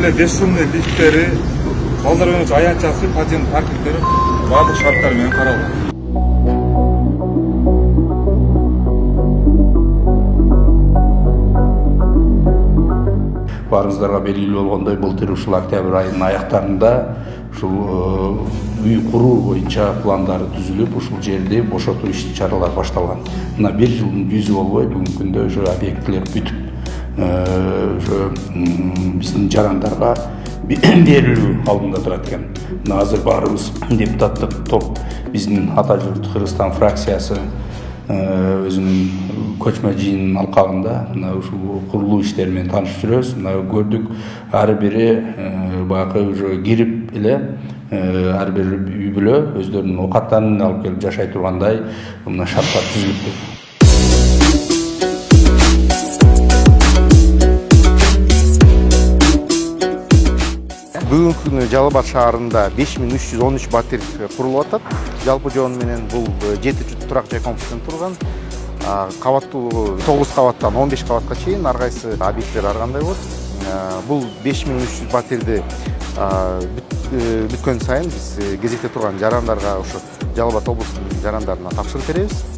эле бесшумный лифттери, балдар ойночу аянтчасы, подземный паркингтери баардык шарттар менен каралган. Барыңыздарга белгилүү болгондой, былтыр ушул октябрь айынын аяктарында ушул үй куруу боюнча пландары түзүлүп, ушул жерди бошотуу иш-чаралары башталган. Мына 1 жылдын жүзү болбой, бүгүнкү күндө уже объектилер бүтүп, уже биздин жарандарга берилүү алдында турат экен. Мына азыр баарыбыз депутаттык топ, биздин ата журт Кыргызстан фракциясы өзүнүн көчмө жыйынынын алкагында мына ушул курулуу иштер менен таанышып жүрөбүз. Мына көрдүк, ар бири баягы уже кирип эле ар бир үй бүлө өздөрүнүн оокаттарын алып келип жашай тургандай мына шарттар түзүлүптүр. Бүгүнкү күнү Жалал Абад шаарында 5313 батир курулуп атат. Жалпы жоон менен бул 7 турак жай комплексинен турган. Кабаттуу 9 кабаттан 15 кабатка чейин ар кайсы объекттер ар кандай болот. Бул 5300 батирди бүткөн сайын биз кезекте турган жарандарга, ошо Жалал Абад облусунун жарандарына тапшырып беребиз.